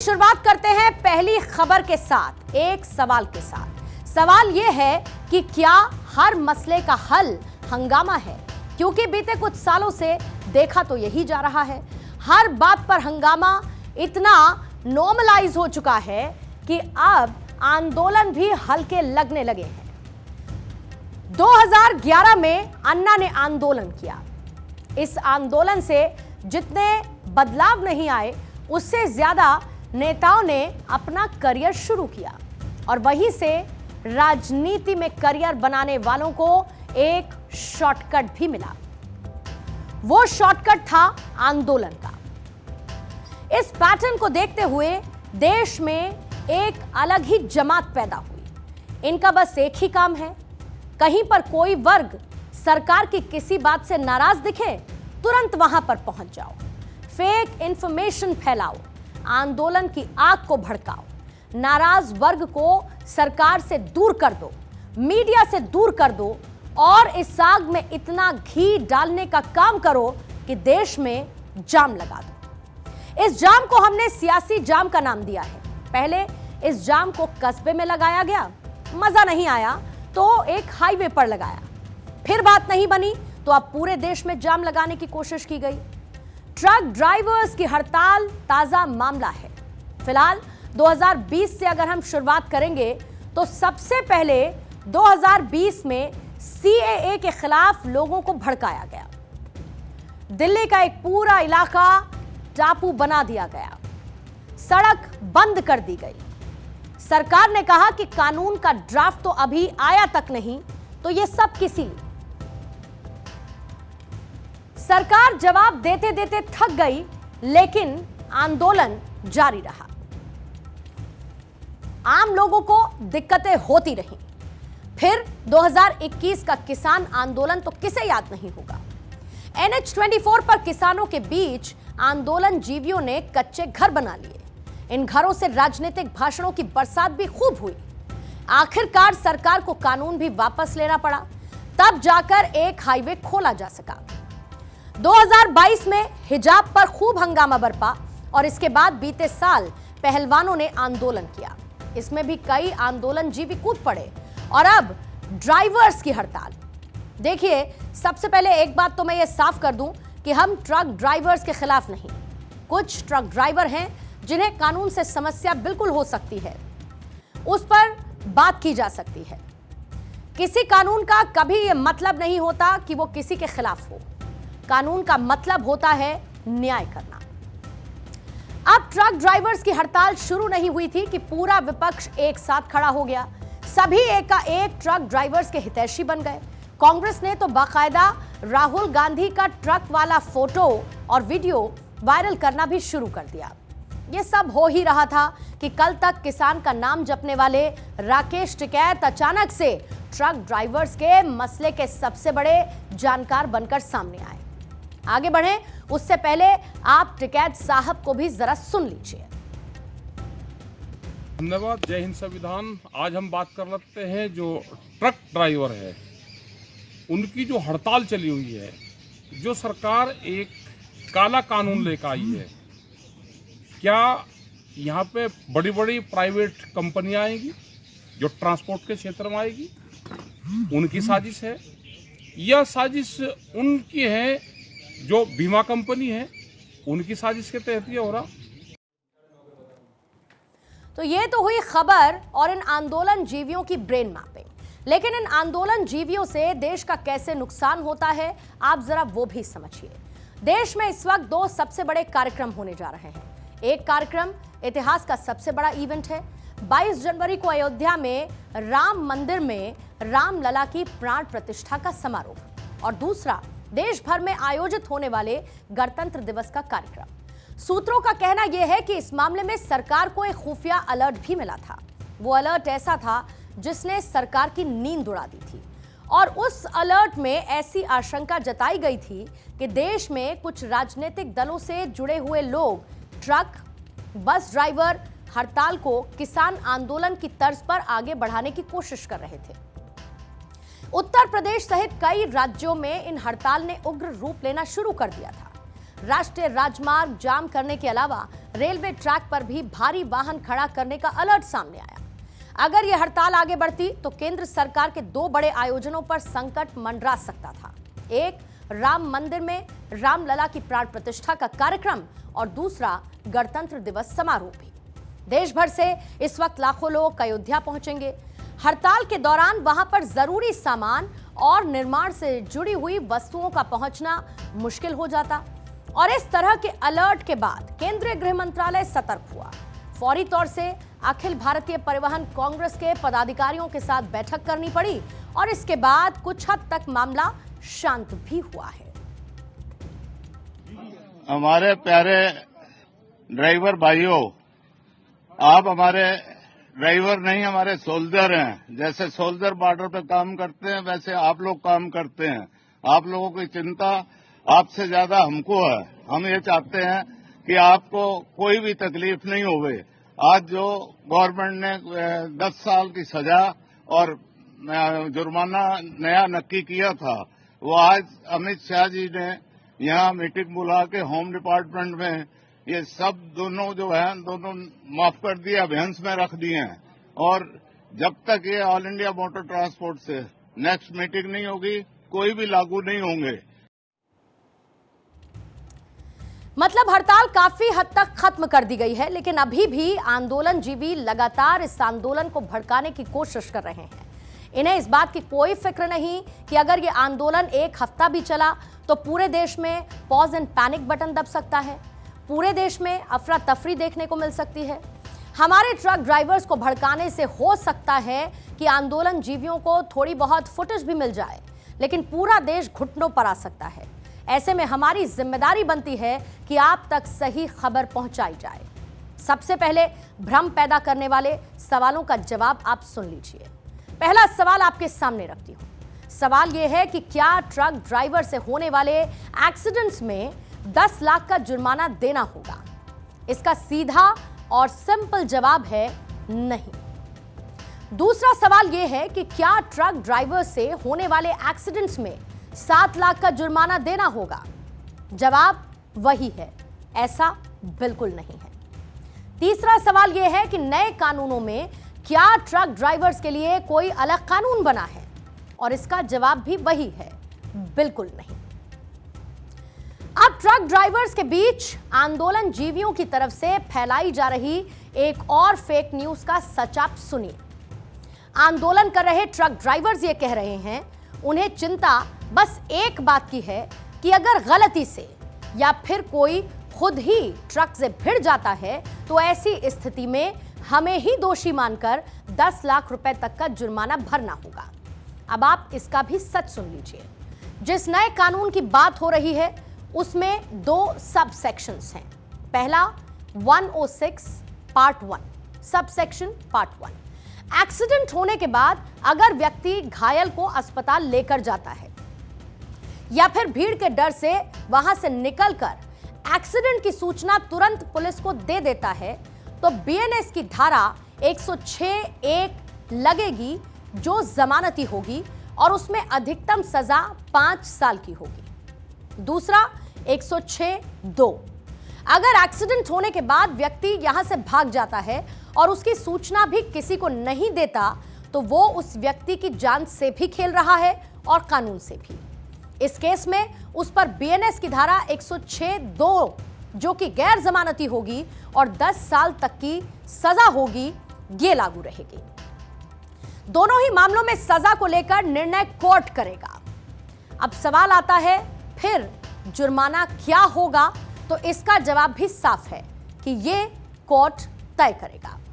शुरुआत करते हैं पहली खबर के साथ, एक सवाल के साथ। सवाल यह है कि क्या हर मसले का हल हंगामा है? क्योंकि बीते कुछ सालों से देखा तो यही जा रहा है, हर बात पर हंगामा इतना नॉर्मलाइज हो चुका है कि अब आंदोलन भी हल्के लगने लगे हैं। 2011 में अन्ना ने आंदोलन किया। इस आंदोलन से जितने बदलाव नहीं आए, उससे ज्यादा नेताओं ने अपना करियर शुरू किया और वहीं से राजनीति में करियर बनाने वालों को एक शॉर्टकट भी मिला। वो शॉर्टकट था आंदोलन का। इस पैटर्न को देखते हुए देश में एक अलग ही जमात पैदा हुई। इनका बस एक ही काम है, कहीं पर कोई वर्ग सरकार की किसी बात से नाराज दिखे, तुरंत वहां पर पहुंच जाओ, फेक इंफॉर्मेशन फैलाओ, आंदोलन की आग को भड़काओ, नाराज वर्ग को सरकार से दूर कर दो, मीडिया से दूर कर दो और इस आग में इतना घी डालने का काम करो कि देश में जाम लगा दो। इस जाम को हमने सियासी जाम का नाम दिया है। पहले इस जाम को कस्बे में लगाया गया, मजा नहीं आया तो एक हाईवे पर लगाया, फिर बात नहीं बनी तो अब पूरे देश में जाम लगाने की कोशिश की गई। ट्रक ड्राइवर्स की हड़ताल ताजा मामला है। फिलहाल 2020 से अगर हम शुरुआत करेंगे तो सबसे पहले 2020 में सीएए के खिलाफ लोगों को भड़काया गया। दिल्ली का एक पूरा इलाका टापू बना दिया गया, सड़क बंद कर दी गई। सरकार ने कहा कि कानून का ड्राफ्ट तो अभी आया तक नहीं, तो ये सब किसी लिए। सरकार जवाब देते देते थक गई, लेकिन आंदोलन जारी रहा। आम लोगों को दिक्कतें होती रहीं। फिर 2021 का किसान आंदोलन तो किसे याद नहीं होगा। NH24 पर किसानों के बीच आंदोलन जीवियों ने कच्चे घर बना लिए। इन घरों से राजनीतिक भाषणों की बरसात भी खूब हुई। आखिरकार सरकार को कानून भी वापस लेना पड़ा, तब जाकर एक हाईवे खोला जा सका। 2022 में हिजाब पर खूब हंगामा बरपा और इसके बाद बीते साल पहलवानों ने आंदोलन किया। इसमें भी कई आंदोलनजीवी कूद पड़े और अब ड्राइवर्स की हड़ताल। देखिए, सबसे पहले एक बात तो मैं ये साफ कर दूं कि हम ट्रक ड्राइवर्स के खिलाफ नहीं। कुछ ट्रक ड्राइवर हैं जिन्हें कानून से समस्या बिल्कुल हो सकती है, उस पर बात की जा सकती है। किसी कानून का कभी यह मतलब नहीं होता कि वो किसी के खिलाफ हो। कानून का मतलब होता है न्याय करना। अब ट्रक ड्राइवर्स की हड़ताल शुरू नहीं हुई थी कि पूरा विपक्ष एक साथ खड़ा हो गया। सभी एक का एक ट्रक ड्राइवर्स के हितैषी बन गए। कांग्रेस ने तो बाकायदा राहुल गांधी का ट्रक वाला फोटो और वीडियो वायरल करना भी शुरू कर दिया। यह सब हो ही रहा था कि कल तक किसान का नाम जपने वाले राकेश टिकैत अचानक से ट्रक ड्राइवर्स के मसले के सबसे बड़े जानकार बनकर सामने आए। आगे बढ़े उससे पहले आप टिकैत साहब को भी जरा सुन लीजिए। धन्यवाद। जय हिंद संविधान। आज हम बात कर लेते हैं जो ट्रक ड्राइवर है उनकी जो हड़ताल चली हुई है, जो सरकार एक काला कानून लेकर आई है। क्या यहाँ पे बड़ी बड़ी प्राइवेट कंपनियां आएंगी जो ट्रांसपोर्ट के क्षेत्र में आएगी? उनकी साजिश है। यह साजिश उनकी है जो बीमा कंपनी है, उनकी साजिश के तहत ये हो रहा। तो ये तो हुई खबर और इन आंदोलन जीवियों की ब्रेन मैपिंग। लेकिन इन आंदोलन जीवियों से देश का कैसे नुकसान होता है, आप जरा वो भी समझिए। देश में इस वक्त दो सबसे बड़े कार्यक्रम होने जा रहे हैं। एक कार्यक्रम इतिहास का सबसे बड़ा इवेंट है, 22 जनवरी को अयोध्या में राम मंदिर में रामलला की प्राण प्रतिष्ठा का समारोह, और दूसरा देश भर में आयोजित होने वाले गणतंत्र दिवस का कार्यक्रम। सूत्रों का कहना यह है कि इस मामले में सरकार को एक खुफिया अलर्ट भी मिला था। वो अलर्ट ऐसा था जिसने सरकार की नींद उड़ा दी थी, और उस अलर्ट में ऐसी आशंका जताई गई थी कि देश में कुछ राजनीतिक दलों से जुड़े हुए लोग ट्रक, बस ड्राइवर हड़ताल को किसान आंदोलन की तर्ज पर आगे बढ़ाने की कोशिश कर रहे थे। उत्तर प्रदेश सहित कई राज्यों में इन हड़ताल ने उग्र रूप लेना शुरू कर दिया था। राष्ट्रीय राजमार्ग जाम करने के अलावा रेलवे ट्रैक पर भी भारी वाहन खड़ा करने का अलर्ट सामने आया। अगर यह हड़ताल आगे बढ़ती तो केंद्र सरकार के दो बड़े आयोजनों पर संकट मंडरा सकता था। एक, राम मंदिर में रामलला की प्राण प्रतिष्ठा का कार्यक्रम और दूसरा, गणतंत्र दिवस समारोह भी। देश भर से इस वक्त लाखों लोग अयोध्या पहुंचेंगे। हड़ताल के दौरान वहां पर जरूरी सामान और निर्माण से जुड़ी हुई वस्तुओं का पहुंचना मुश्किल हो जाता और इस तरह के अलर्ट के बाद केंद्रीय गृह मंत्रालय सतर्क हुआ। फौरी तौर से अखिल भारतीय परिवहन कांग्रेस के पदाधिकारियों के साथ बैठक करनी पड़ी और इसके बाद कुछ हद तक मामला शांत भी हुआ है। हमारे प्यारे ड्राइवर भाइयों, आप हमारे ड्राइवर नहीं, हमारे सोल्जर हैं। जैसे सोल्जर बॉर्डर पे काम करते हैं वैसे आप लोग काम करते हैं। आप लोगों की चिंता आपसे ज्यादा हमको है। हम ये चाहते हैं कि आपको कोई भी तकलीफ नहीं होवे। आज जो गवर्नमेंट ने 10 साल की सजा और जुर्माना नया नक्की किया था, वो आज अमित शाह जी ने यहाँ मीटिंग बुला के होम डिपार्टमेंट में ये सब दोनों जो है दोनों माफ कर दिए, अभियान्स में रख दिए हैं। और जब तक ये ऑल इंडिया मोटर ट्रांसपोर्ट से नेक्स्ट मीटिंग नहीं होगी, कोई भी लागू नहीं होंगे। मतलब हड़ताल काफी हद तक खत्म कर दी गई है, लेकिन अभी भी आंदोलनजीवी लगातार इस आंदोलन को भड़काने की कोशिश कर रहे हैं। इन्हें इस बात की कोई फिक्र नहीं कि अगर ये आंदोलन एक हफ्ता भी चला तो पूरे देश में पॉज एंड पैनिक बटन दब सकता है, पूरे देश में अफरा तफरी देखने को मिल सकती है। हमारे ट्रक ड्राइवर्स को भड़काने से हो सकता है कि आंदोलन जीवियों को थोड़ी बहुत फुटेज भी मिल जाए, लेकिन पूरा देश घुटनों पर आ सकता है। ऐसे में हमारी जिम्मेदारी बनती है कि आप तक सही खबर पहुंचाई जाए। सबसे पहले भ्रम पैदा करने वाले सवालों का जवाब आप सुन लीजिए। पहला सवाल आपके सामने रखती हूं। सवाल यह है कि क्या ट्रक ड्राइवर से होने वाले एक्सीडेंट्स में 10 लाख का जुर्माना देना होगा? इसका सीधा और सिंपल जवाब है नहीं। दूसरा सवाल यह है कि क्या ट्रक ड्राइवर से होने वाले एक्सीडेंट्स में 7 लाख का जुर्माना देना होगा? जवाब वही है, ऐसा बिल्कुल नहीं है। तीसरा सवाल यह है कि नए कानूनों में क्या ट्रक ड्राइवर्स के लिए कोई अलग कानून बना है? और इसका जवाब भी वही है, बिल्कुल नहीं। अब ट्रक ड्राइवर्स के बीच आंदोलन जीवियों की तरफ से फैलाई जा रही एक और फेक न्यूज का सच आप सुनिए। आंदोलन कर रहे ट्रक ड्राइवर्स ये कह रहे हैं उन्हें चिंता बस एक बात की है कि अगर गलती से या फिर कोई खुद ही ट्रक से भिड़ जाता है तो ऐसी स्थिति में हमें ही दोषी मानकर 10 लाख रुपए तक का जुर्माना भरना होगा। अब आप इसका भी सच सुन लीजिए। जिस नए कानून की बात हो रही है उसमें 2 सब सेक्शंस हैं। पहला 106 part 1, sub section part 1। Accident होने के बाद अगर व्यक्ति घायल को अस्पताल लेकर जाता है या फिर भीड़ के डर से वहां से निकलकर एक्सीडेंट की सूचना तुरंत पुलिस को दे देता है तो बीएनएस की धारा 106(1) लगेगी जो जमानती होगी और उसमें अधिकतम सजा 5 साल की होगी। दूसरा 106(2), अगर एक्सीडेंट होने के बाद व्यक्ति यहां से भाग जाता है और उसकी सूचना भी किसी को नहीं देता तो वो उस व्यक्ति की जान से भी खेल रहा है और कानून से भी। इस केस में उस पर बीएनएस की धारा 106(2) जो कि गैर जमानती होगी और 10 साल तक की सजा होगी, ये लागू रहेगी। दोनों ही मामलों में सजा को लेकर निर्णय कोर्ट करेगा। अब सवाल आता है फिर जुर्माना क्या होगा? तो इसका जवाब भी साफ है कि ये कोर्ट तय करेगा।